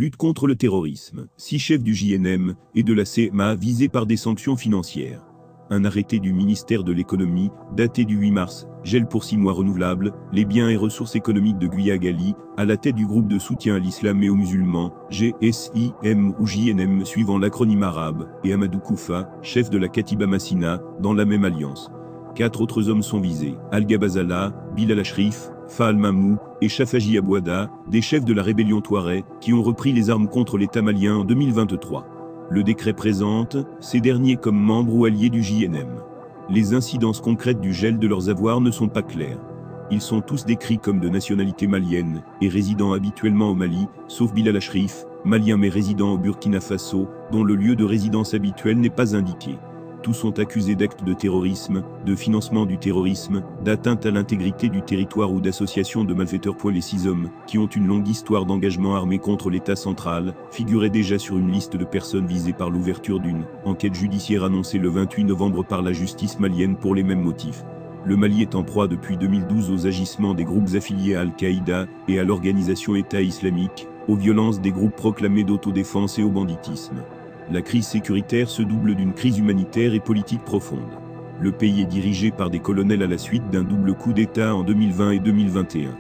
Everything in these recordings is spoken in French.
Lutte contre le terrorisme. 6 chefs du JNM et de la CMA visés par des sanctions financières. Un arrêté du ministère de l'économie, daté du 8 mars, gèle pour 6 mois renouvelables les biens et ressources économiques de Guya Gali, à la tête du groupe de soutien à l'islam et aux musulmans, GSIM ou JNM suivant l'acronyme arabe, et Amadou Koufa, chef de la Katiba Massina, dans la même alliance. 4 autres hommes sont visés, Al-Gabazala, Bilal Ashrif, Faal Mamou et Shafaji Abouada, des chefs de la rébellion Touareg, qui ont repris les armes contre l'État malien en 2023. Le décret présente ces derniers comme membres ou alliés du JNM. Les incidences concrètes du gel de leurs avoirs ne sont pas claires. Ils sont tous décrits comme de nationalité malienne et résidant habituellement au Mali, sauf Bilal Ashrif, malien mais résident au Burkina Faso, dont le lieu de résidence habituel n'est pas indiqué. Tous sont accusés d'actes de terrorisme, de financement du terrorisme, d'atteinte à l'intégrité du territoire ou d'association de malfaiteurs. Les 6 hommes, qui ont une longue histoire d'engagement armé contre l'État central, figuraient déjà sur une liste de personnes visées par l'ouverture d'une enquête judiciaire annoncée le 28 novembre par la justice malienne pour les mêmes motifs. Le Mali est en proie depuis 2012 aux agissements des groupes affiliés à Al-Qaïda et à l'organisation État islamique, aux violences des groupes proclamés d'autodéfense et au banditisme. La crise sécuritaire se double d'une crise humanitaire et politique profonde. Le pays est dirigé par des colonels à la suite d'un double coup d'État en 2020 et 2021.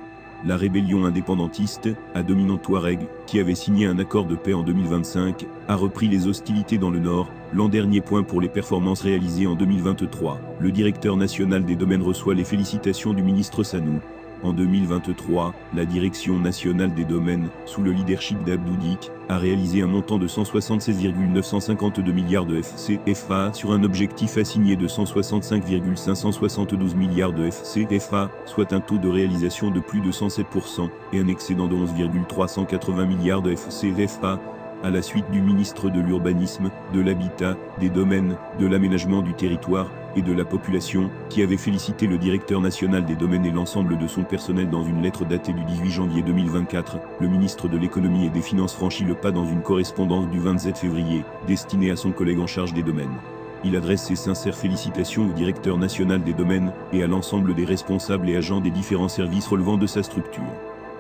La rébellion indépendantiste, à dominante Touareg, qui avait signé un accord de paix en 2025, a repris les hostilités dans le nord. L'an dernier, point pour les performances réalisées en 2023. Le directeur national des domaines reçoit les félicitations du ministre Sanou. En 2023, la Direction nationale des domaines, sous le leadership d'Abdou Dik, a réalisé un montant de 176,952 milliards de FCFA sur un objectif assigné de 165,572 milliards de FCFA, soit un taux de réalisation de plus de 107% et un excédent de 11,380 milliards de FCFA. À la suite du ministre de l'Urbanisme, de l'Habitat, des Domaines, de l'Aménagement du Territoire et de la Population, qui avait félicité le directeur national des domaines et l'ensemble de son personnel dans une lettre datée du 18 janvier 2024, le ministre de l'Économie et des Finances franchit le pas dans une correspondance du 27 février, destinée à son collègue en charge des domaines. Il adresse ses sincères félicitations au directeur national des domaines et à l'ensemble des responsables et agents des différents services relevant de sa structure.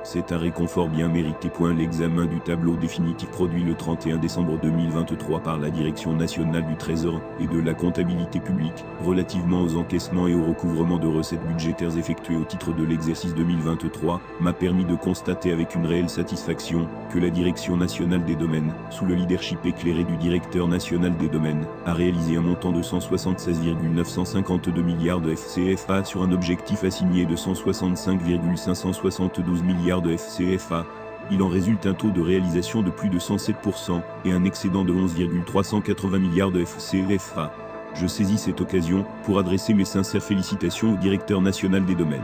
C'est un réconfort bien mérité. L'examen du tableau définitif produit le 31 décembre 2023 par la Direction nationale du Trésor et de la comptabilité publique, relativement aux encaissements et au recouvrement de recettes budgétaires effectués au titre de l'exercice 2023, m'a permis de constater avec une réelle satisfaction que la Direction nationale des domaines, sous le leadership éclairé du directeur national des domaines, a réalisé un montant de 176,952 milliards de FCFA sur un objectif assigné de 165,572 milliards de FCFA. Il en résulte un taux de réalisation de plus de 107% et un excédent de 11,380 milliards de FCFA. Je saisis cette occasion pour adresser mes sincères félicitations au directeur national des domaines.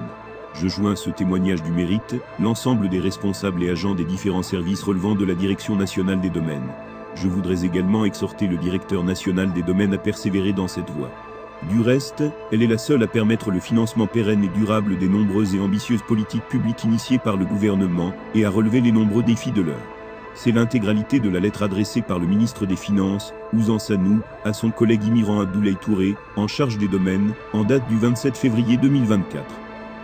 Je joins à ce témoignage du mérite l'ensemble des responsables et agents des différents services relevant de la Direction nationale des domaines. Je voudrais également exhorter le directeur national des domaines à persévérer dans cette voie. Du reste, elle est la seule à permettre le financement pérenne et durable des nombreuses et ambitieuses politiques publiques initiées par le gouvernement et à relever les nombreux défis de l'heure. C'est l'intégralité de la lettre adressée par le ministre des Finances, Ouzan Sanou, à son collègue Imiran Abdoulaye Touré, en charge des domaines, en date du 27 février 2024.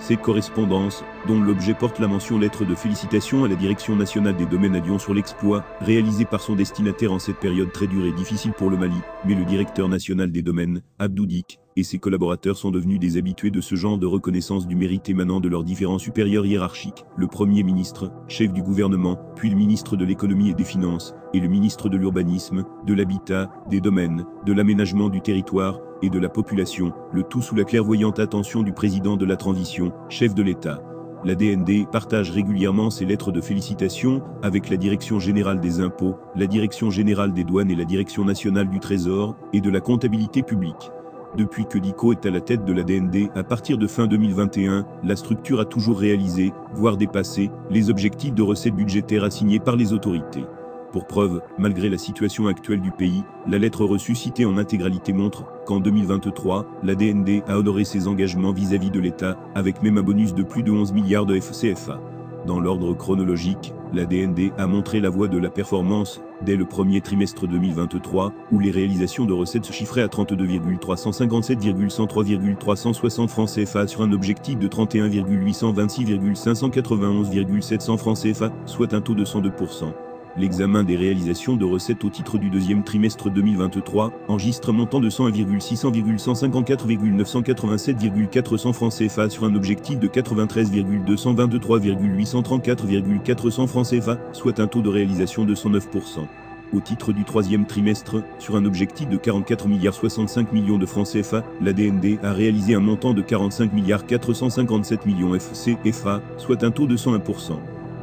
Cette correspondance, dont l'objet porte la mention lettre de félicitations à la Direction nationale des domaines à Lyon sur l'exploit, réalisé par son destinataire en cette période très dure et difficile pour le Mali, mais le directeur national des domaines, Abdou Dik, et ses collaborateurs sont devenus des habitués de ce genre de reconnaissance du mérite émanant de leurs différents supérieurs hiérarchiques, le Premier ministre, chef du gouvernement, puis le ministre de l'économie et des finances, et le ministre de l'urbanisme, de l'habitat, des domaines, de l'aménagement du territoire, et de la population, le tout sous la clairvoyante attention du président de la transition, chef de l'État. La DND partage régulièrement ses lettres de félicitations avec la Direction générale des impôts, la Direction générale des douanes et la Direction nationale du Trésor et de la comptabilité publique. Depuis que Diko est à la tête de la DND, à partir de fin 2021, la structure a toujours réalisé, voire dépassé, les objectifs de recettes budgétaires assignés par les autorités. Pour preuve, malgré la situation actuelle du pays, la lettre reçue citée en intégralité montre qu'en 2023, la DND a honoré ses engagements vis-à-vis de l'État, avec même un bonus de plus de 11 milliards de FCFA. Dans l'ordre chronologique, la DND a montré la voie de la performance dès le premier trimestre 2023, où les réalisations de recettes se chiffraient à 32,357,103,360 francs CFA sur un objectif de 31,826,591,700 francs CFA, soit un taux de 102%. L'examen des réalisations de recettes au titre du deuxième trimestre 2023 enregistre un montant de 101,600,157,400 francs CFA sur un objectif de 93,223,834,400 francs CFA, soit un taux de réalisation de 109%. Au titre du troisième trimestre, sur un objectif de 44,65 milliards de francs CFA, la DND a réalisé un montant de 45,457 milliards CFA, soit un taux de 101%.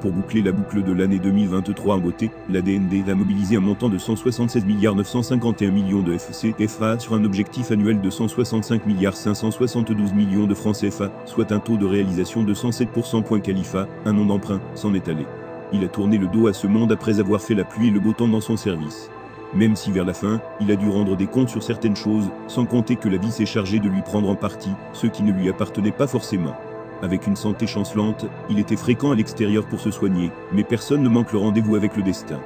Pour boucler la boucle de l'année 2023 en beauté, la DND a mobilisé un montant de 176,951 millions de CFA sur un objectif annuel de 165,572 millions de francs CFA, soit un taux de réalisation de 107%. Khalifa, un nom d'emprunt, s'en est allé. Il a tourné le dos à ce monde après avoir fait la pluie et le beau temps dans son service. Même si vers la fin, il a dû rendre des comptes sur certaines choses, sans compter que la vie s'est chargée de lui prendre en partie ce qui ne lui appartenait pas forcément. Avec une santé chancelante, il était fréquent à l'extérieur pour se soigner, mais personne ne manque le rendez-vous avec le destin.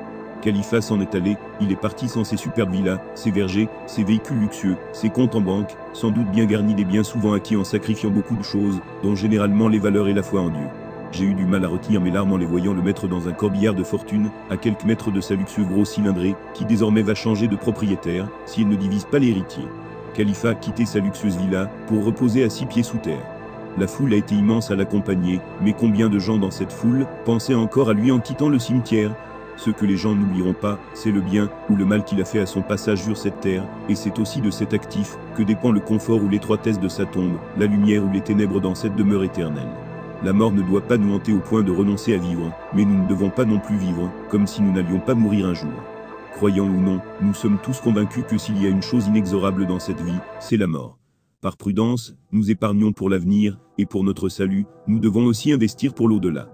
Khalifa s'en est allé, il est parti sans ses superbes villas, ses vergers, ses véhicules luxueux, ses comptes en banque, sans doute bien garnis des biens souvent acquis en sacrifiant beaucoup de choses, dont généralement les valeurs et la foi en Dieu. J'ai eu du mal à retenir mes larmes en les voyant le mettre dans un corbillard de fortune, à quelques mètres de sa luxueux gros cylindrée, qui désormais va changer de propriétaire, si elle ne divise pas les héritiers. Khalifa a quitté sa luxueuse villa, pour reposer à 6 pieds sous terre. La foule a été immense à l'accompagner, mais combien de gens dans cette foule pensaient encore à lui en quittant le cimetière? Ce que les gens n'oublieront pas, c'est le bien ou le mal qu'il a fait à son passage sur cette terre, et c'est aussi de cet actif que dépend le confort ou l'étroitesse de sa tombe, la lumière ou les ténèbres dans cette demeure éternelle. La mort ne doit pas nous hanter au point de renoncer à vivre, mais nous ne devons pas non plus vivre, comme si nous n'allions pas mourir un jour. Croyant ou non, nous sommes tous convaincus que s'il y a une chose inexorable dans cette vie, c'est la mort. Par prudence, nous épargnons pour l'avenir, et pour notre salut, nous devons aussi investir pour l'au-delà.